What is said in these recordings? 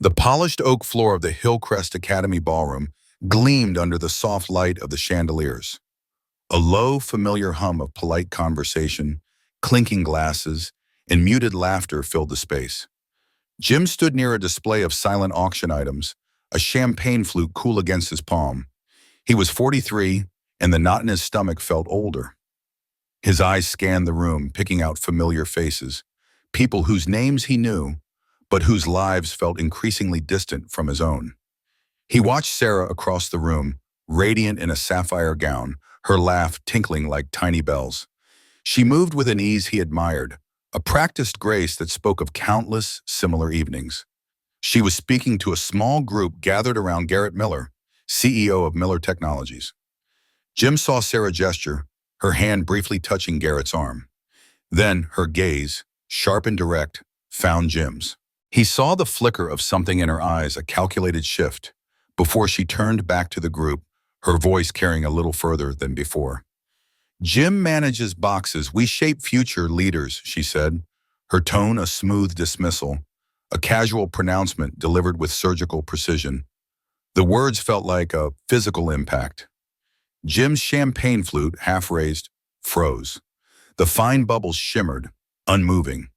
The polished oak floor of the Hillcrest Academy ballroom gleamed under the soft light of the chandeliers. A low, familiar hum of polite conversation, clinking glasses, and muted laughter filled the space. Jim stood near a display of silent auction items, a champagne flute cool against his palm. He was 43, and the knot in his stomach felt older. His eyes scanned the room, picking out familiar faces, people whose names he knew, but whose lives felt increasingly distant from his own. He watched Sarah across the room, radiant in a sapphire gown, her laugh tinkling like tiny bells. She moved with an ease he admired, a practiced grace that spoke of countless similar evenings. She was speaking to a small group gathered around Garrett Miller, CEO of Miller Technologies. Jim saw Sarah gesture, her hand briefly touching Garrett's arm. Then her gaze, sharp and direct, found Jim's. He saw the flicker of something in her eyes, a calculated shift, before she turned back to the group, her voice carrying a little further than before. Jim manages boxes. We shape future leaders, she said, her tone a smooth dismissal, a casual pronouncement delivered with surgical precision. The words felt like a physical impact. Jim's champagne flute, half raised, froze. The fine bubbles shimmered, unmoving.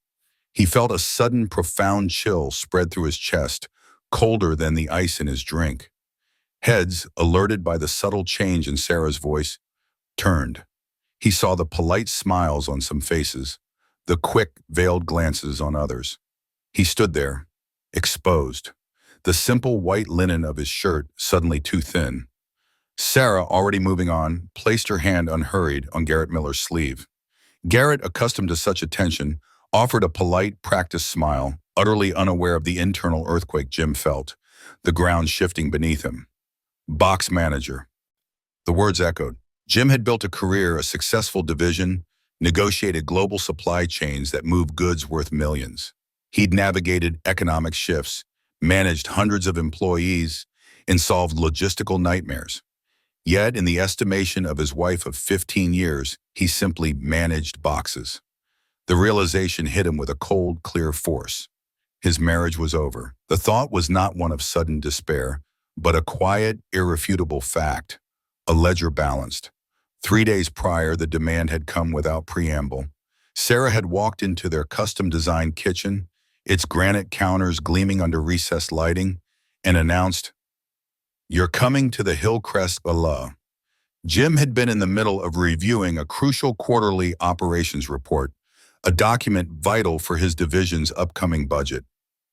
He felt a sudden, profound chill spread through his chest, colder than the ice in his drink. Heads, alerted by the subtle change in Sarah's voice, turned. He saw the polite smiles on some faces, the quick, veiled glances on others. He stood there, exposed, the simple white linen of his shirt suddenly too thin. Sarah, already moving on, placed her hand unhurried on Garrett Miller's sleeve. Garrett, accustomed to such attention, offered a polite, practiced smile, utterly unaware of the internal earthquake Jim felt, the ground shifting beneath him. Box manager. The words echoed. Jim had built a career, a successful division, negotiated global supply chains that moved goods worth millions. He'd navigated economic shifts, managed hundreds of employees, and solved logistical nightmares. Yet, in the estimation of his wife of 15 years, he simply managed boxes. The realization hit him with a cold, clear force. His marriage was over. The thought was not one of sudden despair, but a quiet, irrefutable fact, a ledger balanced. 3 days prior, the demand had come without preamble. Sarah had walked into their custom-designed kitchen, its granite counters gleaming under recessed lighting, and announced, "You're coming to the Hillcrest Gala." Jim had been in the middle of reviewing a crucial quarterly operations report, a document vital for his division's upcoming budget.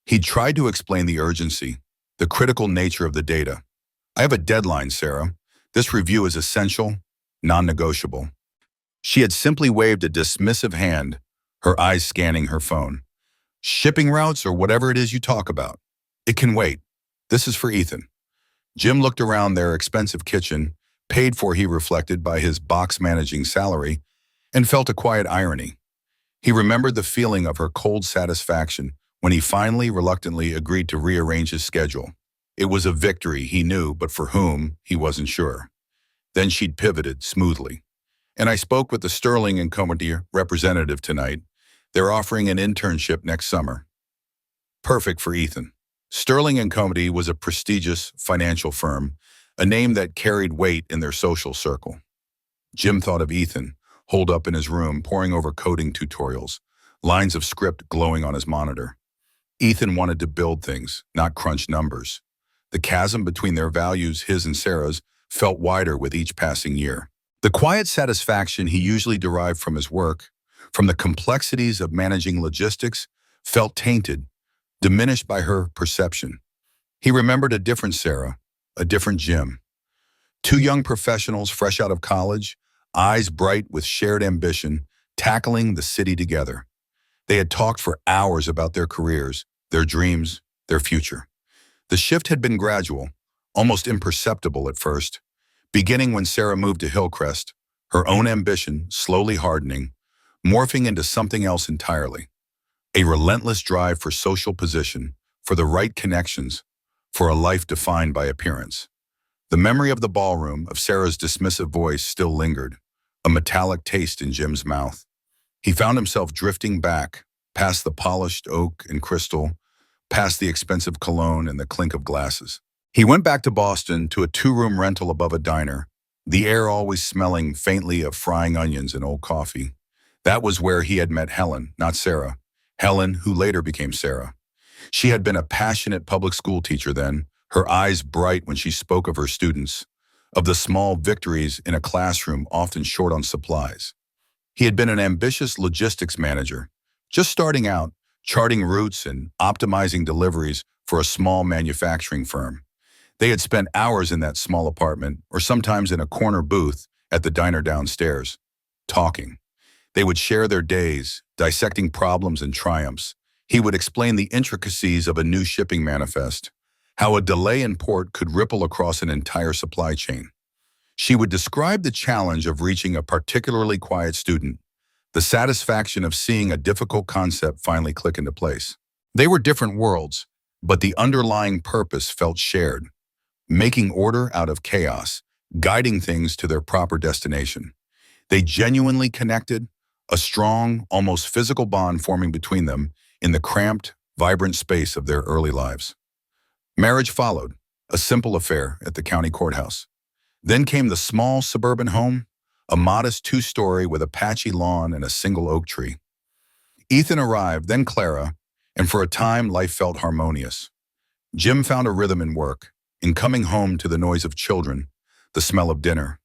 He tried to explain the urgency, the critical nature of the data. "I have a deadline, Sarah. This review is essential, non-negotiable." She had simply waved a dismissive hand, her eyes scanning her phone. "Shipping routes or whatever it is you talk about. It can wait. This is for Ethan." Jim looked around their expensive kitchen, paid for, he reflected, by his box managing salary, and felt a quiet irony. He remembered the feeling of her cold satisfaction when he finally, reluctantly agreed to rearrange his schedule. It was a victory, he knew, but for whom, he wasn't sure. Then she'd pivoted smoothly. "And I spoke with the Sterling and Company representative tonight. They're offering an internship next summer." Perfect for Ethan. Sterling and Company was a prestigious financial firm, a name that carried weight in their social circle. Jim thought of Ethan, holed up in his room, poring over coding tutorials, lines of script glowing on his monitor. Ethan wanted to build things, not crunch numbers. The chasm between their values, his and Sarah's, felt wider with each passing year. The quiet satisfaction he usually derived from his work, from the complexities of managing logistics, felt tainted, diminished by her perception. He remembered a different Sarah, a different Jim. Two young professionals fresh out of college, eyes bright with shared ambition, tackling the city together. They had talked for hours about their careers, their dreams, their future. The shift had been gradual, almost imperceptible at first, beginning when Sarah moved to Hillcrest, her own ambition slowly hardening, morphing into something else entirely. A relentless drive for social position, for the right connections, for a life defined by appearance. The memory of the ballroom, of Sarah's dismissive voice, still lingered, a metallic taste in Jim's mouth. He found himself drifting back, past the polished oak and crystal, past the expensive cologne and the clink of glasses. He went back to Boston to a two-room rental above a diner, the air always smelling faintly of frying onions and old coffee. That was where he had met Helen, not Sarah. Helen, who later became Sarah. She had been a passionate public school teacher then, her eyes bright when she spoke of her students, of the small victories in a classroom often short on supplies. He had been an ambitious logistics manager, just starting out, charting routes and optimizing deliveries for a small manufacturing firm. They had spent hours in that small apartment, or sometimes in a corner booth at the diner downstairs, talking. They would share their days, dissecting problems and triumphs. He would explain the intricacies of a new shipping manifest, how a delay in port could ripple across an entire supply chain. She would describe the challenge of reaching a particularly quiet student, the satisfaction of seeing a difficult concept finally click into place. They were different worlds, but the underlying purpose felt shared, making order out of chaos, guiding things to their proper destination. They genuinely connected, a strong, almost physical bond forming between them in the cramped, vibrant space of their early lives. Marriage followed, a simple affair at the county courthouse. Then came the small suburban home, a modest two-story with a patchy lawn and a single oak tree. Ethan arrived, then Clara, and for a time life felt harmonious. Jim found a rhythm in work, in coming home to the noise of children, the smell of dinner.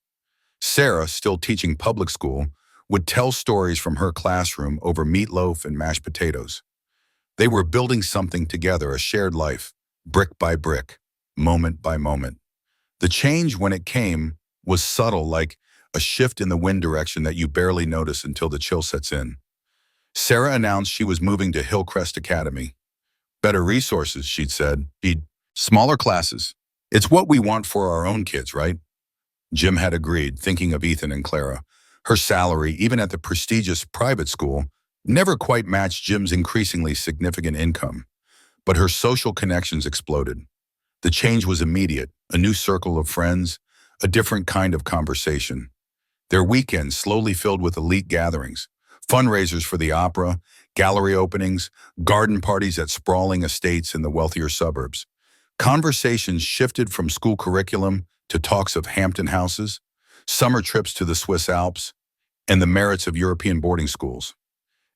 Sarah, still teaching public school, would tell stories from her classroom over meatloaf and mashed potatoes. They were building something together, a shared life, brick by brick, moment by moment. The change, when it came, was subtle, like a shift in the wind direction that you barely notice until the chill sets in. Sarah announced she was moving to Hillcrest Academy. Better resources, she'd said. Smaller classes. It's what we want for our own kids, right? Jim had agreed, thinking of Ethan and Clara. Her salary, even at the prestigious private school, never quite matched Jim's increasingly significant income. But her social connections exploded. The change was immediate, a new circle of friends, a different kind of conversation. Their weekends slowly filled with elite gatherings, fundraisers for the opera, gallery openings, garden parties at sprawling estates in the wealthier suburbs. Conversations shifted from school curriculum to talks of Hampton houses, summer trips to the Swiss Alps, and the merits of European boarding schools.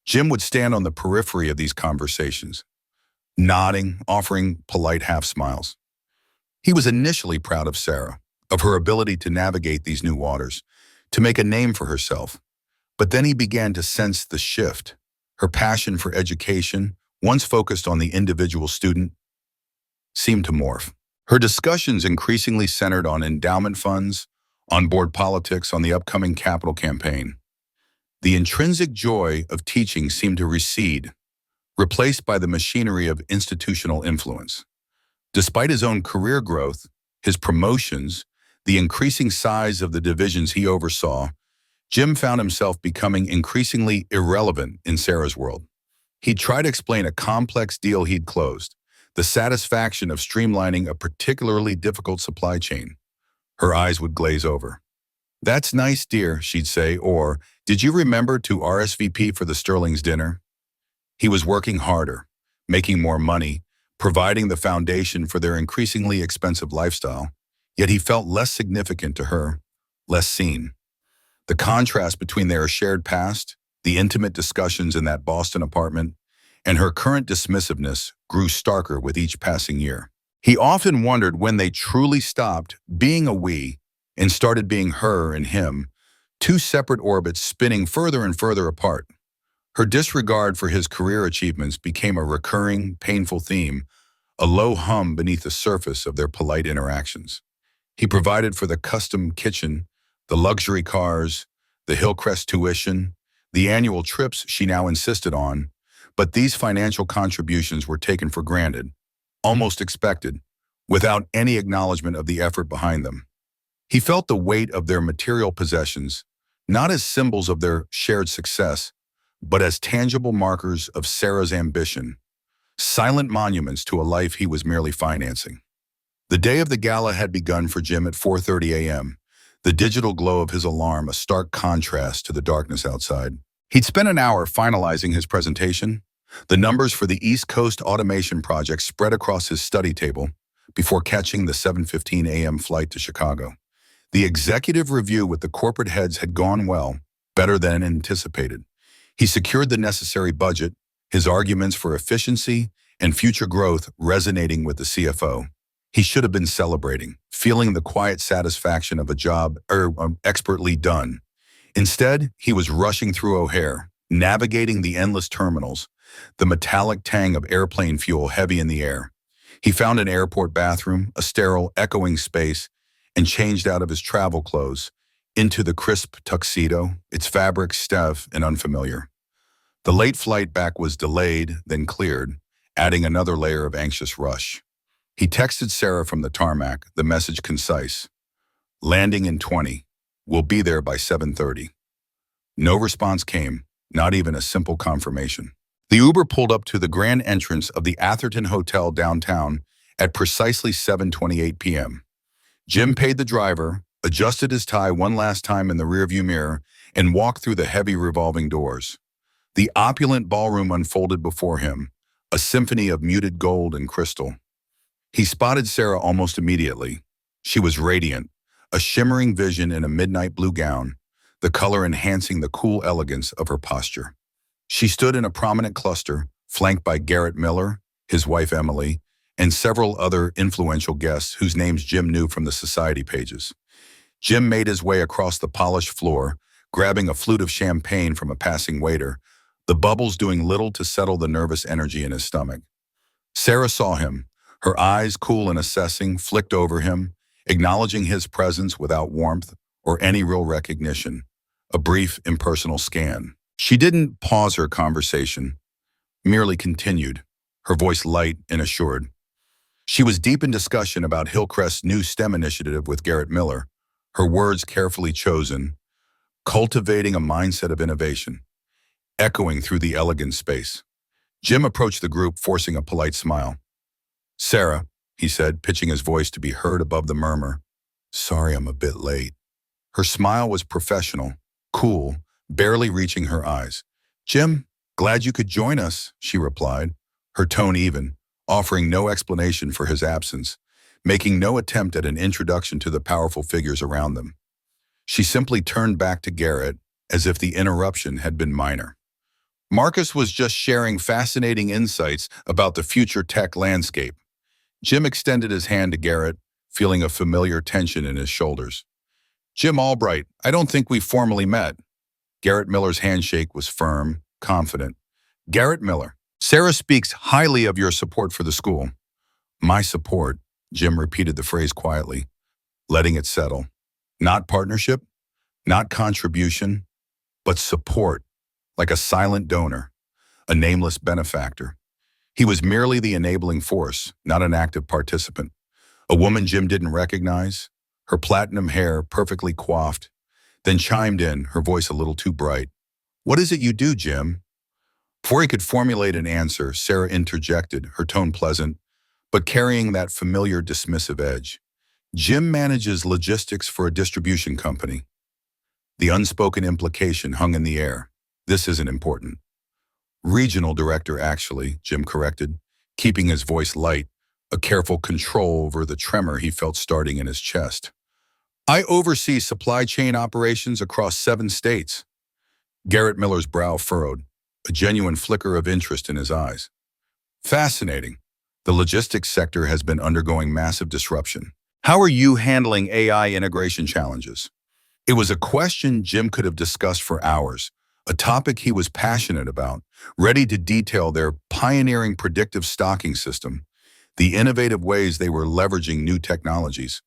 Jim would stand on the periphery of these conversations, nodding, offering polite half-smiles. He was initially proud of Sarah, of her ability to navigate these new waters, to make a name for herself. But then he began to sense the shift. Her passion for education, once focused on the individual student, seemed to morph. Her discussions increasingly centered on endowment funds, on board politics, on the upcoming capital campaign. The intrinsic joy of teaching seemed to recede, replaced by the machinery of institutional influence. Despite his own career growth, his promotions, the increasing size of the divisions he oversaw, Jim found himself becoming increasingly irrelevant in Sarah's world. He'd try to explain a complex deal he'd closed, the satisfaction of streamlining a particularly difficult supply chain. Her eyes would glaze over. "That's nice, dear," she'd say, or, "Did you remember to RSVP for the Sterling's dinner?" He was working harder, making more money, providing the foundation for their increasingly expensive lifestyle, yet he felt less significant to her, less seen. The contrast between their shared past, the intimate discussions in that Boston apartment, and her current dismissiveness grew starker with each passing year. He often wondered when they truly stopped being a we and started being her and him, two separate orbits spinning further and further apart. Her disregard for his career achievements became a recurring, painful theme, a low hum beneath the surface of their polite interactions. He provided for the custom kitchen, the luxury cars, the Hillcrest tuition, the annual trips she now insisted on, but these financial contributions were taken for granted, almost expected, without any acknowledgement of the effort behind them. He felt the weight of their material possessions, not as symbols of their shared success, but as tangible markers of Sarah's ambition, silent monuments to a life he was merely financing. The day of the gala had begun for Jim at 4:30 a.m., the digital glow of his alarm a stark contrast to the darkness outside. He'd spent an hour finalizing his presentation, The numbers for the East Coast automation project spread across his study table before catching the 7:15 a.m. flight to Chicago. The executive review with the corporate heads had gone well, better than anticipated. He secured the necessary budget, his arguments for efficiency and future growth resonating with the CFO. He should have been celebrating, feeling the quiet satisfaction of a job expertly done. Instead, he was rushing through O'Hare, navigating the endless terminals, the metallic tang of airplane fuel heavy in the air. He found an airport bathroom, a sterile, echoing space, and changed out of his travel clothes into the crisp tuxedo, its fabric stiff and unfamiliar. The late flight back was delayed, then cleared, adding another layer of anxious rush. He texted Sarah from the tarmac, the message concise. Landing in 20. We'll be there by 7:30. No response came, not even a simple confirmation. The Uber pulled up to the grand entrance of the Atherton Hotel downtown at precisely 7:28 p.m. Jim paid the driver, adjusted his tie one last time in the rearview mirror, and walked through the heavy revolving doors. The opulent ballroom unfolded before him, a symphony of muted gold and crystal. He spotted Sarah almost immediately. She was radiant, a shimmering vision in a midnight blue gown, the color enhancing the cool elegance of her posture. She stood in a prominent cluster, flanked by Garrett Miller, his wife Emily, and several other influential guests whose names Jim knew from the society pages. Jim made his way across the polished floor, grabbing a flute of champagne from a passing waiter, the bubbles doing little to settle the nervous energy in his stomach. Sarah saw him, her eyes cool and assessing, flicked over him, acknowledging his presence without warmth or any real recognition, a brief, impersonal scan. She didn't pause her conversation, merely continued, her voice light and assured. She was deep in discussion about Hillcrest's new STEM initiative with Garrett Miller, her words carefully chosen, cultivating a mindset of innovation, echoing through the elegant space. Jim approached the group, forcing a polite smile. Sarah, he said, pitching his voice to be heard above the murmur. Sorry I'm a bit late. Her smile was professional, cool, barely reaching her eyes. Jim, glad you could join us, she replied, her tone even, offering no explanation for his absence, making no attempt at an introduction to the powerful figures around them. She simply turned back to Garrett as if the interruption had been minor. Marcus was just sharing fascinating insights about the future tech landscape. Jim extended his hand to Garrett, feeling a familiar tension in his shoulders. Jim Albright, I don't think we formally met. Garrett Miller's handshake was firm, confident. Garrett Miller, Sarah speaks highly of your support for the school. My support, Jim repeated the phrase quietly, letting it settle. Not partnership, not contribution, but support, like a silent donor, a nameless benefactor. He was merely the enabling force, not an active participant. A woman Jim didn't recognize, her platinum hair perfectly coiffed, then chimed in, her voice a little too bright. What is it you do, Jim? Before he could formulate an answer, Sarah interjected, her tone pleasant, but carrying that familiar dismissive edge. Jim manages logistics for a distribution company. The unspoken implication hung in the air. This isn't important. Regional director, actually, Jim corrected, keeping his voice light, a careful control over the tremor he felt starting in his chest. I oversee supply chain operations across 7 states. Garrett Miller's brow furrowed, a genuine flicker of interest in his eyes. Fascinating. The logistics sector has been undergoing massive disruption. How are you handling AI integration challenges? It was a question Jim could have discussed for hours, a topic he was passionate about, ready to detail their pioneering predictive stocking system, the innovative ways they were leveraging new technologies.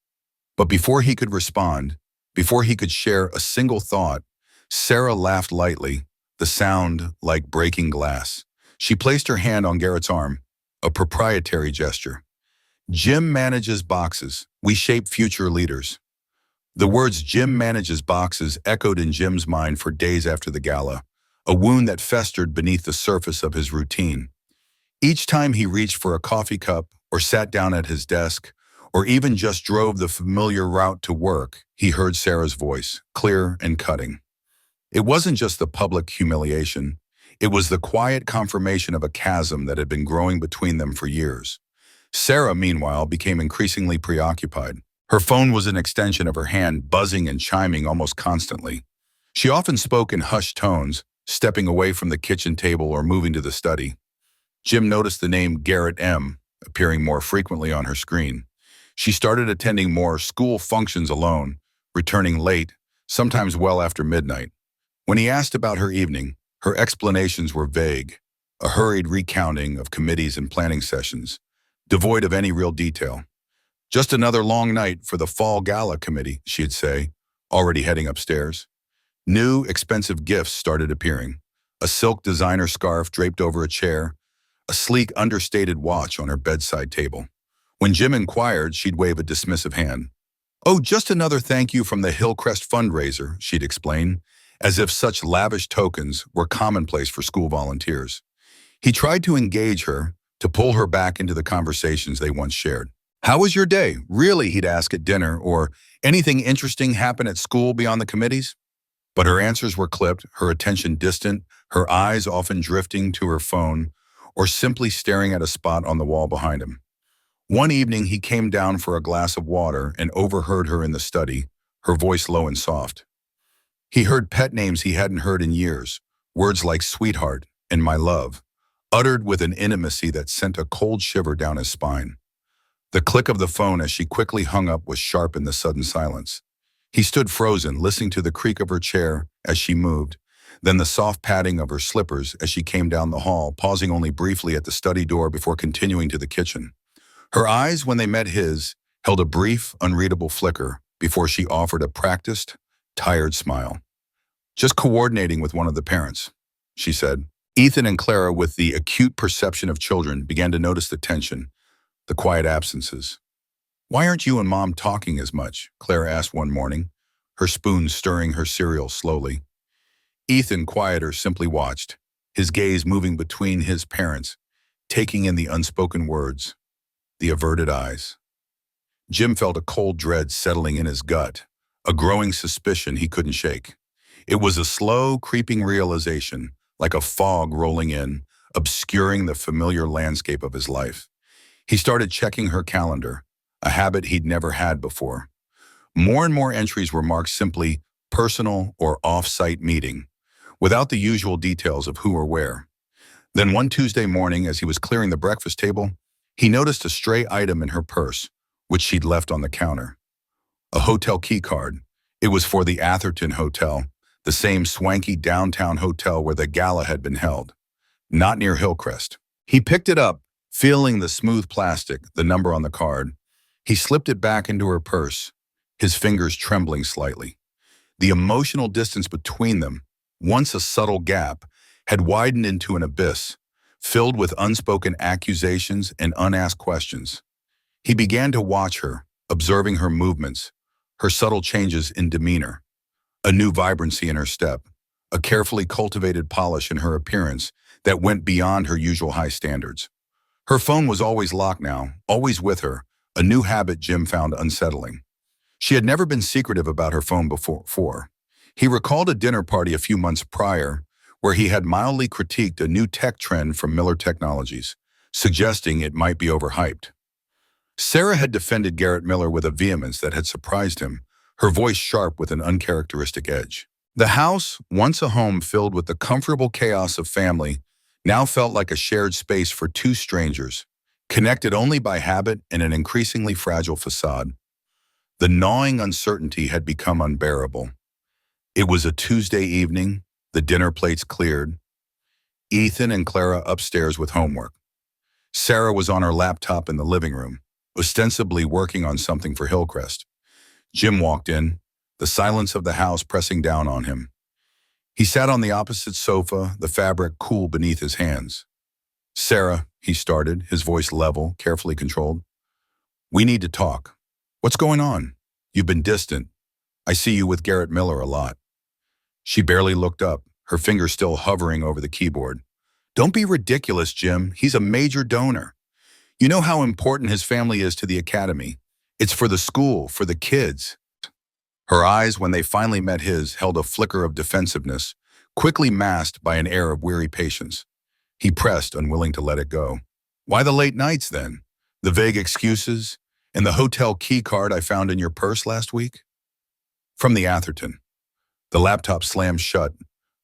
But before he could respond, before he could share a single thought, Sarah laughed lightly, the sound like breaking glass. She placed her hand on Garrett's arm, a proprietary gesture. Jim manages boxes. We shape future leaders. The words Jim manages boxes echoed in Jim's mind for days after the gala, a wound that festered beneath the surface of his routine. Each time he reached for a coffee cup or sat down at his desk, or even just drove the familiar route to work, he heard Sarah's voice, clear and cutting. It wasn't just the public humiliation. It was the quiet confirmation of a chasm that had been growing between them for years. Sarah, meanwhile, became increasingly preoccupied. Her phone was an extension of her hand, buzzing and chiming almost constantly. She often spoke in hushed tones, stepping away from the kitchen table or moving to the study. Jim noticed the name Garrett M. appearing more frequently on her screen. She started attending more school functions alone, returning late, sometimes well after midnight. When he asked about her evening, her explanations were vague, a hurried recounting of committees and planning sessions, devoid of any real detail. Just another long night for the fall gala committee, she'd say, already heading upstairs. New, expensive gifts started appearing. A silk designer scarf draped over a chair, a sleek, understated watch on her bedside table. When Jim inquired, she'd wave a dismissive hand. "Oh, just another thank you from the Hillcrest fundraiser," she'd explain, as if such lavish tokens were commonplace for school volunteers. He tried to engage her, to pull her back into the conversations they once shared. "How was your day? Really?" he'd ask at dinner, or "Anything interesting happen at school beyond the committees?" But her answers were clipped, her attention distant, her eyes often drifting to her phone, or simply staring at a spot on the wall behind him. One evening, he came down for a glass of water and overheard her in the study, her voice low and soft. He heard pet names he hadn't heard in years, words like sweetheart and my love, uttered with an intimacy that sent a cold shiver down his spine. The click of the phone as she quickly hung up was sharp in the sudden silence. He stood frozen, listening to the creak of her chair as she moved, then the soft padding of her slippers as she came down the hall, pausing only briefly at the study door before continuing to the kitchen. Her eyes, when they met his, held a brief, unreadable flicker before she offered a practiced, tired smile. "Just coordinating with one of the parents," she said. Ethan and Clara, with the acute perception of children, began to notice the tension, the quiet absences. "Why aren't you and Mom talking as much?" Clara asked one morning, her spoon stirring her cereal slowly. Ethan, quieter, simply watched, his gaze moving between his parents, taking in the unspoken words, the averted eyes. Jim felt a cold dread settling in his gut, a growing suspicion he couldn't shake. It was a slow, creeping realization, like a fog rolling in, obscuring the familiar landscape of his life. He started checking her calendar, a habit he'd never had before. More and more entries were marked simply personal or off-site meeting, without the usual details of who or where. Then one Tuesday morning, as he was clearing the breakfast table, he noticed a stray item in her purse, which she'd left on the counter. A hotel key card. It was for the Atherton Hotel, the same swanky downtown hotel where the gala had been held, not near Hillcrest. He picked it up, feeling the smooth plastic, the number on the card. He slipped it back into her purse, his fingers trembling slightly. The emotional distance between them, once a subtle gap, had widened into an abyss, filled with unspoken accusations and unasked questions. He began to watch her, observing her movements, her subtle changes in demeanor, a new vibrancy in her step, a carefully cultivated polish in her appearance that went beyond her usual high standards. Her phone was always locked now, always with her, a new habit Jim found unsettling. She had never been secretive about her phone before. He recalled a dinner party a few months prior where he had mildly critiqued a new tech trend from Miller Technologies, suggesting it might be overhyped. Sarah had defended Garrett Miller with a vehemence that had surprised him, her voice sharp with an uncharacteristic edge. The house, once a home filled with the comfortable chaos of family, now felt like a shared space for two strangers, connected only by habit and an increasingly fragile facade. The gnawing uncertainty had become unbearable. It was a Tuesday evening, the dinner plates cleared, Ethan and Clara upstairs with homework. Sarah was on her laptop in the living room, ostensibly working on something for Hillcrest. Jim walked in, the silence of the house pressing down on him. He sat on the opposite sofa, the fabric cool beneath his hands. "Sarah," he started, his voice level, carefully controlled. "We need to talk. What's going on? You've been distant. I see you with Garrett Miller a lot." She barely looked up, her fingers still hovering over the keyboard. "Don't be ridiculous, Jim. He's a major donor. You know how important his family is to the academy. It's for the school, for the kids." Her eyes, when they finally met his, held a flicker of defensiveness, quickly masked by an air of weary patience. He pressed, unwilling to let it go. Why the late nights, then? The vague excuses? And the hotel key card I found in your purse last week? From the Atherton. The laptop slammed shut,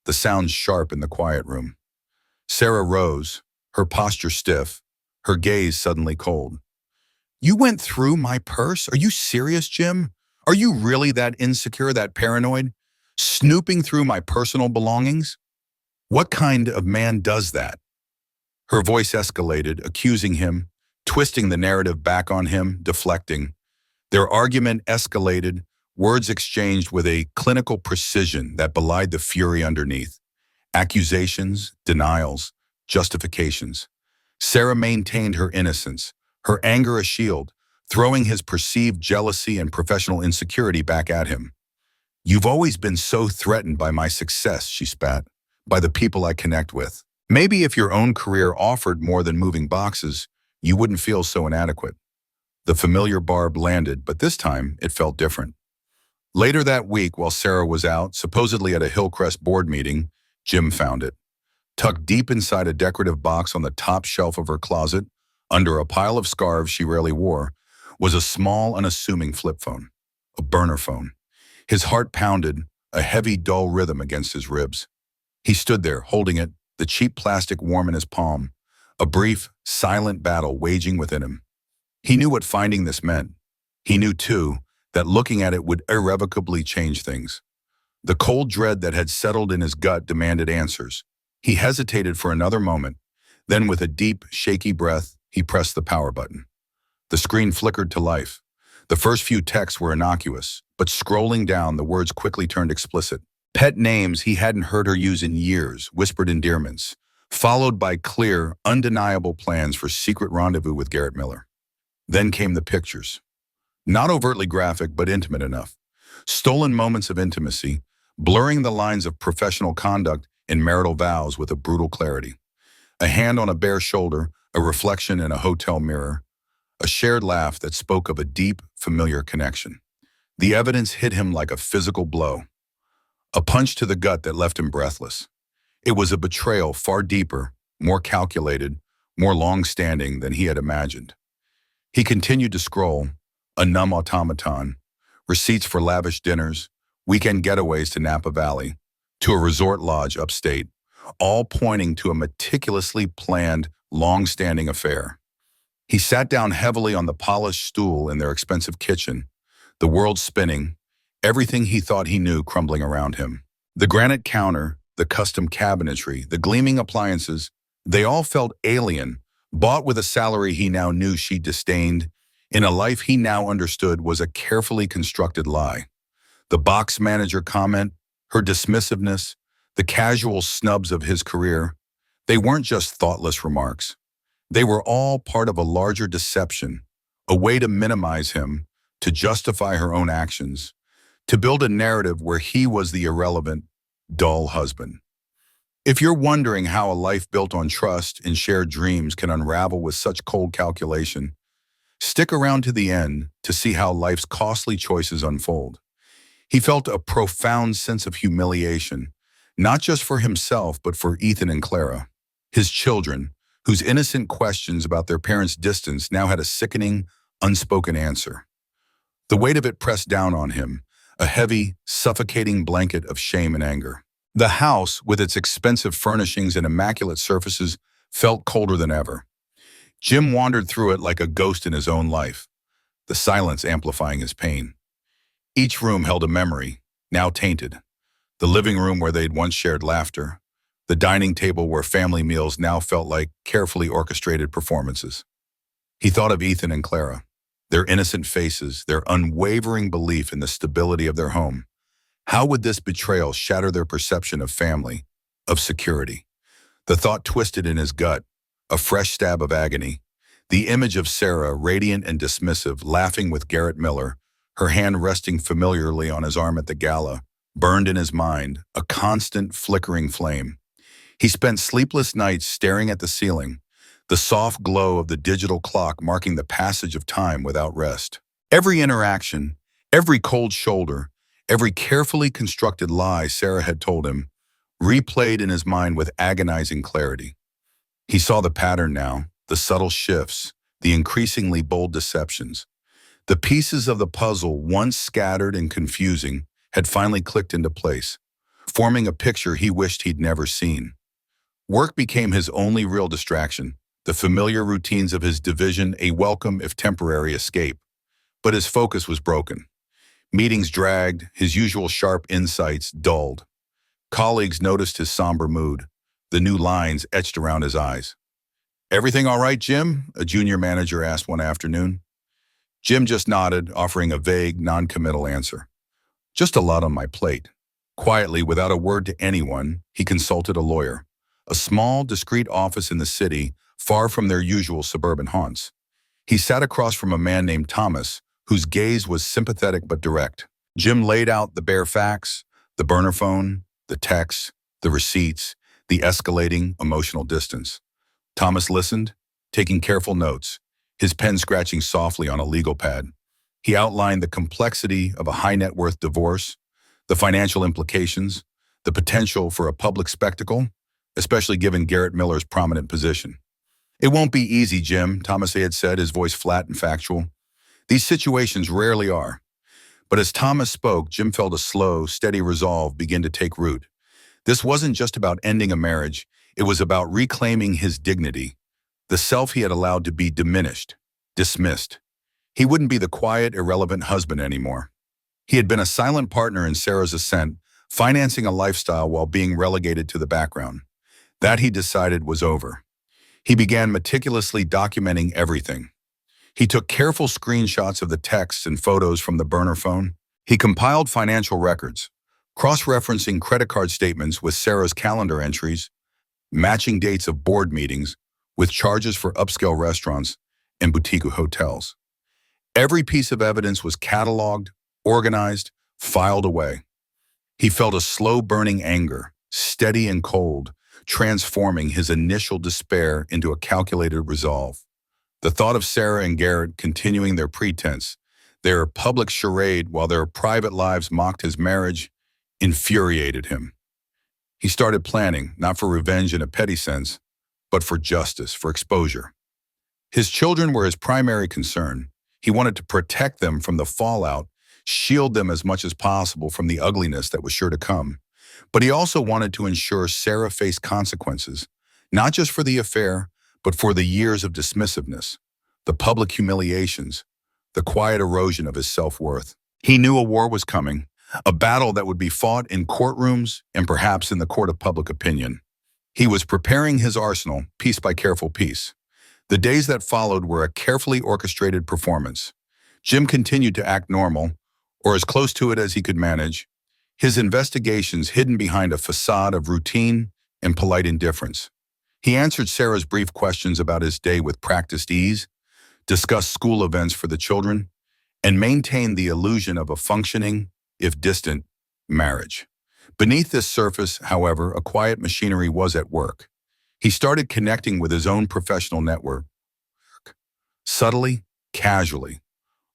the sound sharp in the quiet room. Sarah rose, her posture stiff, her gaze suddenly cold. You went through my purse? Are you serious, Jim? Are you really that insecure, that paranoid? Snooping through my personal belongings? What kind of man does that? Her voice escalated, accusing him, twisting the narrative back on him, deflecting. Their argument escalated, words exchanged with a clinical precision that belied the fury underneath. Accusations, denials, justifications. Sarah maintained her innocence, her anger a shield, throwing his perceived jealousy and professional insecurity back at him. You've always been so threatened by my success, she spat, by the people I connect with. Maybe if your own career offered more than moving boxes, you wouldn't feel so inadequate. The familiar barb landed, but this time it felt different. Later that week, while Sarah was out, supposedly at a Hillcrest board meeting, Jim found it. Tucked deep inside a decorative box on the top shelf of her closet, under a pile of scarves she rarely wore, was a small, unassuming flip phone, a burner phone. His heart pounded, a heavy, dull rhythm against his ribs. He stood there, holding it, the cheap plastic warm in his palm, a brief, silent battle waging within him. He knew what finding this meant. He knew, too, that looking at it would irrevocably change things. The cold dread that had settled in his gut demanded answers. He hesitated for another moment. Then, with a deep, shaky breath, he pressed the power button. The screen flickered to life. The first few texts were innocuous, but scrolling down, the words quickly turned explicit. Pet names he hadn't heard her use in years, whispered endearments, followed by clear, undeniable plans for secret rendezvous with Garrett Miller. Then came the pictures. Not overtly graphic, but intimate enough. Stolen moments of intimacy, blurring the lines of professional conduct and marital vows with a brutal clarity. A hand on a bare shoulder, a reflection in a hotel mirror, a shared laugh that spoke of a deep, familiar connection. The evidence hit him like a physical blow, a punch to the gut that left him breathless. It was a betrayal far deeper, more calculated, more long-standing than he had imagined. He continued to scroll, a numb automaton, receipts for lavish dinners, weekend getaways to Napa Valley, to a resort lodge upstate, all pointing to a meticulously planned, long-standing affair. He sat down heavily on the polished stool in their expensive kitchen, the world spinning, everything he thought he knew crumbling around him. The granite counter, the custom cabinetry, the gleaming appliances, they all felt alien, bought with a salary he now knew she disdained, in a life he now understood was a carefully constructed lie. The box manager comment, her dismissiveness, the casual snubs of his career, they weren't just thoughtless remarks. They were all part of a larger deception, a way to minimize him, to justify her own actions, to build a narrative where he was the irrelevant, dull husband. If you're wondering how a life built on trust and shared dreams can unravel with such cold calculation, stick around to the end to see how life's costly choices unfold. He felt a profound sense of humiliation, not just for himself, but for Ethan and Clara, his children, whose innocent questions about their parents' distance now had a sickening, unspoken answer. The weight of it pressed down on him, a heavy, suffocating blanket of shame and anger. The house, with its expensive furnishings and immaculate surfaces, felt colder than ever. Jim wandered through it like a ghost in his own life, the silence amplifying his pain. Each room held a memory, now tainted. The living room where they'd once shared laughter, the dining table where family meals now felt like carefully orchestrated performances. He thought of Ethan and Clara, their innocent faces, their unwavering belief in the stability of their home. How would this betrayal shatter their perception of family, of security? The thought twisted in his gut, a fresh stab of agony. The image of Sarah, radiant and dismissive, laughing with Garrett Miller, her hand resting familiarly on his arm at the gala, burned in his mind, a constant flickering flame. He spent sleepless nights staring at the ceiling, the soft glow of the digital clock marking the passage of time without rest. Every interaction, every cold shoulder, every carefully constructed lie Sarah had told him replayed in his mind with agonizing clarity. He saw the pattern now, the subtle shifts, the increasingly bold deceptions. The pieces of the puzzle, once scattered and confusing, had finally clicked into place, forming a picture he wished he'd never seen. Work became his only real distraction, the familiar routines of his division a welcome if temporary escape. But his focus was broken. Meetings dragged, his usual sharp insights dulled. Colleagues noticed his somber mood, the new lines etched around his eyes. "Everything all right, Jim?" a junior manager asked one afternoon. Jim just nodded, offering a vague, non-committal answer. "Just a lot on my plate." Quietly, without a word to anyone, he consulted a lawyer. A small, discreet office in the city, far from their usual suburban haunts. He sat across from a man named Thomas, whose gaze was sympathetic but direct. Jim laid out the bare facts, the burner phone, the texts, the receipts, the escalating emotional distance. Thomas listened, taking careful notes, his pen scratching softly on a legal pad. He outlined the complexity of a high-net-worth divorce, the financial implications, the potential for a public spectacle, especially given Garrett Miller's prominent position. "It won't be easy, Jim," Thomas had said, his voice flat and factual. "These situations rarely are." But as Thomas spoke, Jim felt a slow, steady resolve begin to take root. This wasn't just about ending a marriage, it was about reclaiming his dignity, the self he had allowed to be diminished, dismissed. He wouldn't be the quiet, irrelevant husband anymore. He had been a silent partner in Sarah's ascent, financing a lifestyle while being relegated to the background. That, he decided, was over. He began meticulously documenting everything. He took careful screenshots of the texts and photos from the burner phone. He compiled financial records, cross-referencing credit card statements with Sarah's calendar entries, matching dates of board meetings with charges for upscale restaurants and boutique hotels. Every piece of evidence was cataloged, organized, filed away. He felt a slow-burning anger, steady and cold, transforming his initial despair into a calculated resolve. The thought of Sarah and Garrett continuing their pretense, their public charade while their private lives mocked his marriage, infuriated him. He started planning, not for revenge in a petty sense, but for justice, for exposure. His children were his primary concern. He wanted to protect them from the fallout, shield them as much as possible from the ugliness that was sure to come. But he also wanted to ensure Sarah faced consequences, not just for the affair, but for the years of dismissiveness, the public humiliations, the quiet erosion of his self-worth. He knew a war was coming, a battle that would be fought in courtrooms and perhaps in the court of public opinion. He was preparing his arsenal, piece by careful piece. The days that followed were a carefully orchestrated performance. Jim continued to act normal, or as close to it as he could manage, his investigations hidden behind a facade of routine and polite indifference. He answered Sarah's brief questions about his day with practiced ease, discussed school events for the children, and maintained the illusion of a functioning, if distant, marriage. Beneath this surface, however, a quiet machinery was at work. He started connecting with his own professional network, subtly, casually.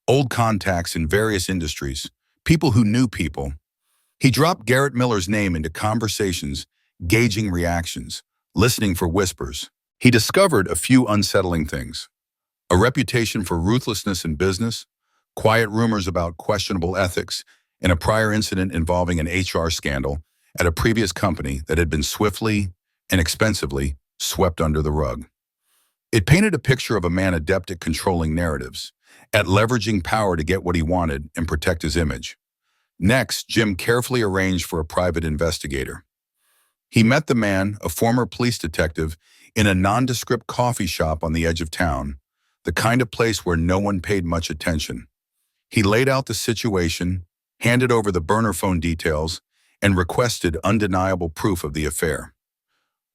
Old contacts in various industries, people who knew people. He dropped Garrett Miller's name into conversations, gauging reactions, listening for whispers. He discovered a few unsettling things. A reputation for ruthlessness in business, quiet rumors about questionable ethics, and a prior incident involving an HR scandal at a previous company that had been swiftly and expensively swept under the rug. It painted a picture of a man adept at controlling narratives, at leveraging power to get what he wanted and protect his image. Next, Jim carefully arranged for a private investigator. He met the man, a former police detective, in a nondescript coffee shop on the edge of town, the kind of place where no one paid much attention. He laid out the situation, handed over the burner phone details, and requested undeniable proof of the affair.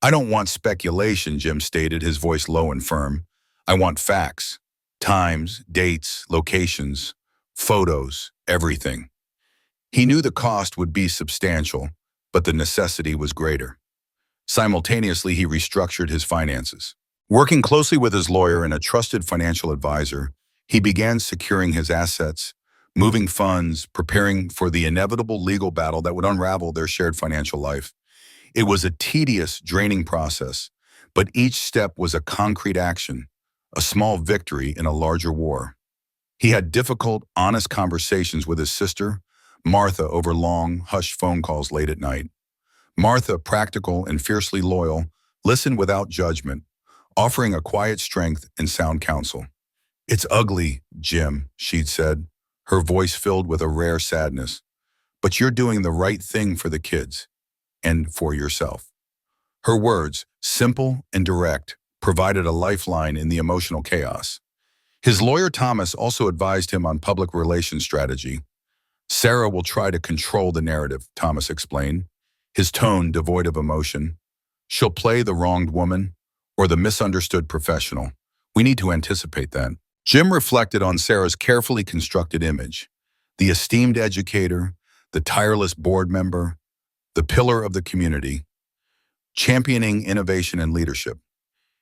"I don't want speculation," Jim stated, his voice low and firm. "I want facts. Times, dates, locations, photos, everything." He knew the cost would be substantial, but the necessity was greater. Simultaneously, he restructured his finances. Working closely with his lawyer and a trusted financial advisor, he began securing his assets, moving funds, preparing for the inevitable legal battle that would unravel their shared financial life. It was a tedious, draining process, but each step was a concrete action, a small victory in a larger war. He had difficult, honest conversations with his sister, Martha, over long, hushed phone calls late at night. Martha, practical and fiercely loyal, listened without judgment, offering a quiet strength and sound counsel. "It's ugly, Jim," she'd said, her voice filled with a rare sadness. "But you're doing the right thing for the kids and for yourself." Her words, simple and direct, provided a lifeline in the emotional chaos. His lawyer Thomas also advised him on public relations strategy. "Sarah will try to control the narrative," Thomas explained, his tone devoid of emotion. "She'll play the wronged woman or the misunderstood professional. We need to anticipate that." Jim reflected on Sarah's carefully constructed image: the esteemed educator, the tireless board member, the pillar of the community, championing innovation and leadership.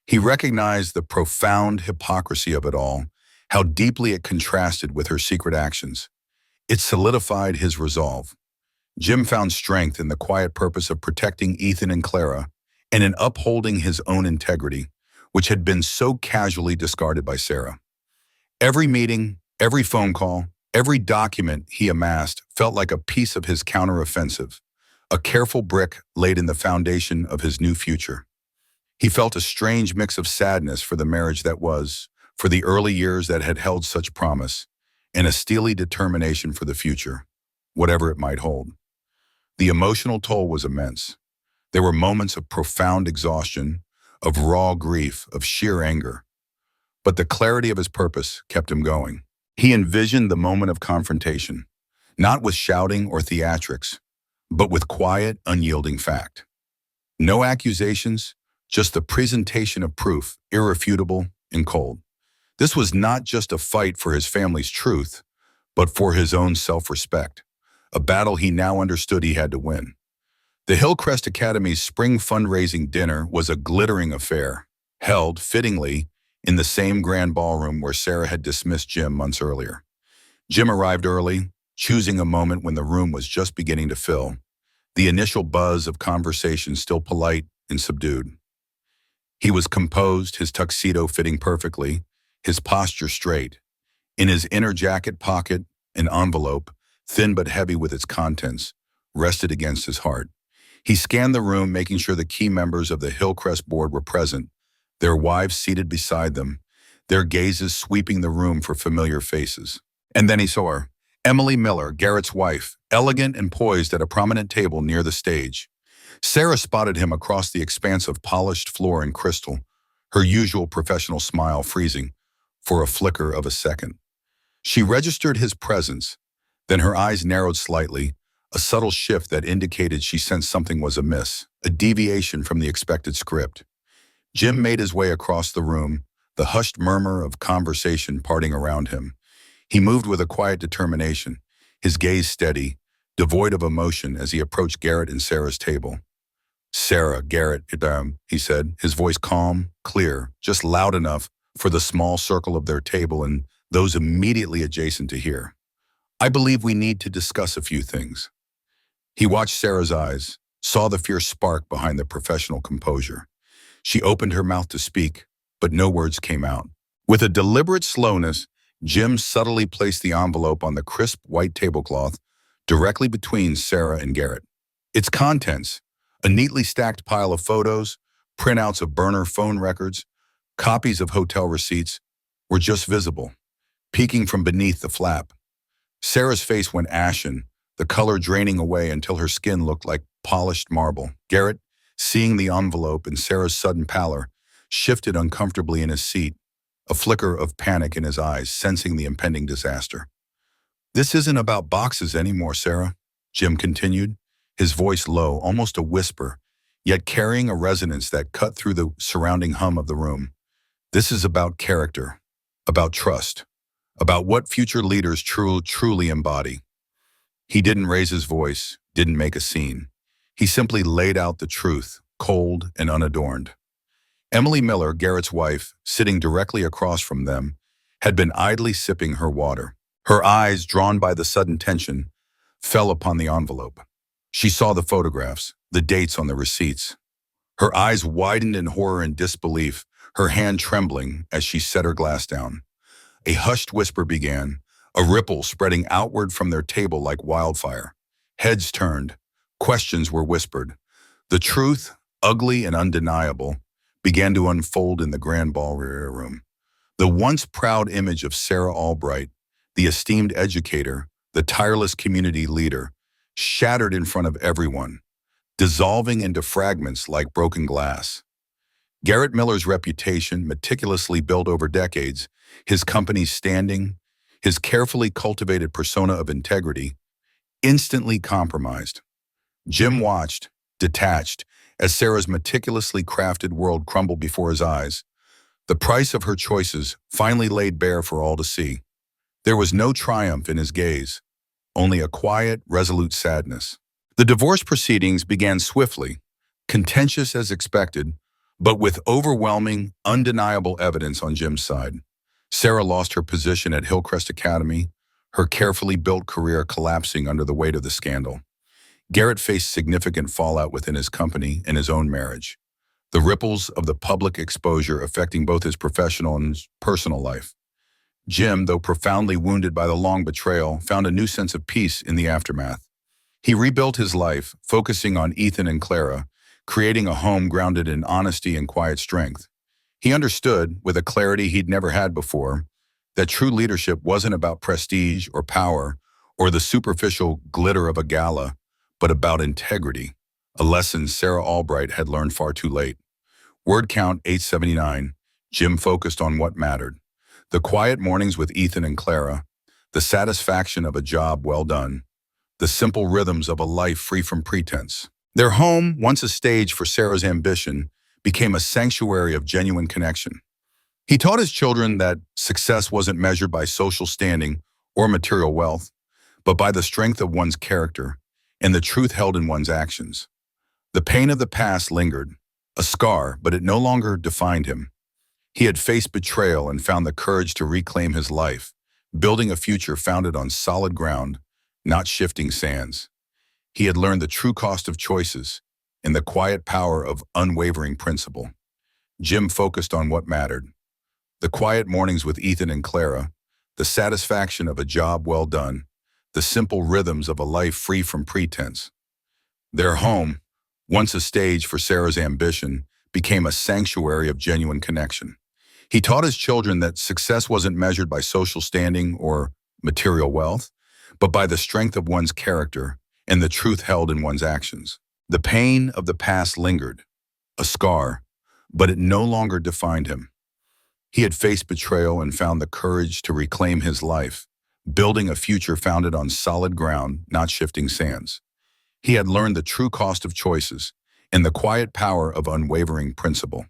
He recognized the profound hypocrisy of it all, how deeply it contrasted with her secret actions. It solidified his resolve. Jim found strength in the quiet purpose of protecting Ethan and Clara and in upholding his own integrity, which had been so casually discarded by Sarah. Every meeting, every phone call, every document he amassed felt like a piece of his counteroffensive, a careful brick laid in the foundation of his new future. He felt a strange mix of sadness for the marriage that was, for the early years that had held such promise, and a steely determination for the future, whatever it might hold. The emotional toll was immense. There were moments of profound exhaustion, of raw grief, of sheer anger. But the clarity of his purpose kept him going. He envisioned the moment of confrontation, not with shouting or theatrics, but with quiet, unyielding fact. No accusations, just the presentation of proof, irrefutable and cold. This was not just a fight for his family's truth, but for his own self-respect, a battle he now understood he had to win. The Hillcrest Academy's spring fundraising dinner was a glittering affair, held, fittingly, in the same grand ballroom where Sarah had dismissed Jim months earlier. Jim arrived early, choosing a moment when the room was just beginning to fill, the initial buzz of conversation still polite and subdued. He was composed, his tuxedo fitting perfectly, his posture straight. In his inner jacket pocket, an envelope, thin but heavy with its contents, rested against his heart. He scanned the room, making sure the key members of the Hillcrest board were present, their wives seated beside them, their gazes sweeping the room for familiar faces. And then he saw her, Emily Miller, Garrett's wife, elegant and poised at a prominent table near the stage. Sarah spotted him across the expanse of polished floor and crystal, her usual professional smile freezing for a flicker of a second. She registered his presence, then her eyes narrowed slightly, a subtle shift that indicated she sensed something was amiss, a deviation from the expected script. Jim made his way across the room, the hushed murmur of conversation parting around him. He moved with a quiet determination, his gaze steady, devoid of emotion as he approached Garrett and Sarah's table. "Sarah, Garrett," he said, his voice calm, clear, just loud enough for the small circle of their table and those immediately adjacent to hear. "I believe we need to discuss a few things." He watched Sarah's eyes, saw the fierce spark behind the professional composure. She opened her mouth to speak, but no words came out. With a deliberate slowness, Jim subtly placed the envelope on the crisp white tablecloth directly between Sarah and Garrett. Its contents, a neatly stacked pile of photos, printouts of burner phone records, copies of hotel receipts, were just visible, peeking from beneath the flap. Sarah's face went ashen, the color draining away until her skin looked like polished marble. Garrett, seeing the envelope and Sarah's sudden pallor, shifted uncomfortably in his seat, a flicker of panic in his eyes, sensing the impending disaster. "This isn't about boxes anymore, Sarah," Jim continued, his voice low, almost a whisper, yet carrying a resonance that cut through the surrounding hum of the room. "This is about character, about trust, about what future leaders truly embody." He didn't raise his voice, didn't make a scene. He simply laid out the truth, cold and unadorned. Emily Miller, Garrett's wife, sitting directly across from them, had been idly sipping her water. Her eyes, drawn by the sudden tension, fell upon the envelope. She saw the photographs, the dates on the receipts. Her eyes widened in horror and disbelief, her hand trembling as she set her glass down. A hushed whisper began, a ripple spreading outward from their table like wildfire. Heads turned, questions were whispered. The truth, ugly and undeniable, began to unfold in the grand ballroom. The once proud image of Sarah Albright, the esteemed educator, the tireless community leader, shattered in front of everyone, dissolving into fragments like broken glass. Garrett Miller's reputation, meticulously built over decades, his company's standing, his carefully cultivated persona of integrity, instantly compromised. Jim watched, detached, as Sarah's meticulously crafted world crumbled before his eyes. The price of her choices finally laid bare for all to see. There was no triumph in his gaze, only a quiet, resolute sadness. The divorce proceedings began swiftly, contentious as expected, but with overwhelming, undeniable evidence on Jim's side. Sarah lost her position at Hillcrest Academy, her carefully built career collapsing under the weight of the scandal. Garrett faced significant fallout within his company and his own marriage, the ripples of the public exposure affecting both his professional and his personal life. Jim, though profoundly wounded by the long betrayal, found a new sense of peace in the aftermath. He rebuilt his life, focusing on Ethan and Clara, creating a home grounded in honesty and quiet strength. He understood, with a clarity he'd never had before, that true leadership wasn't about prestige or power or the superficial glitter of a gala, but about integrity, a lesson Sarah Albright had learned far too late. Word count 879, Jim focused on what mattered. The quiet mornings with Ethan and Clara, the satisfaction of a job well done, the simple rhythms of a life free from pretense. Their home, once a stage for Sarah's ambition, became a sanctuary of genuine connection. He taught his children that success wasn't measured by social standing or material wealth, but by the strength of one's character and the truth held in one's actions. The pain of the past lingered, a scar, but it no longer defined him. He had faced betrayal and found the courage to reclaim his life, building a future founded on solid ground, not shifting sands. He had learned the true cost of choices and the quiet power of unwavering principle. Jim focused on what mattered. The quiet mornings with Ethan and Clara, the satisfaction of a job well done, the simple rhythms of a life free from pretense. Their home, once a stage for Sarah's ambition, became a sanctuary of genuine connection. He taught his children that success wasn't measured by social standing or material wealth, but by the strength of one's character and the truth held in one's actions. The pain of the past lingered, a scar, but it no longer defined him. He had faced betrayal and found the courage to reclaim his life, building a future founded on solid ground, not shifting sands. He had learned the true cost of choices and the quiet power of unwavering principle.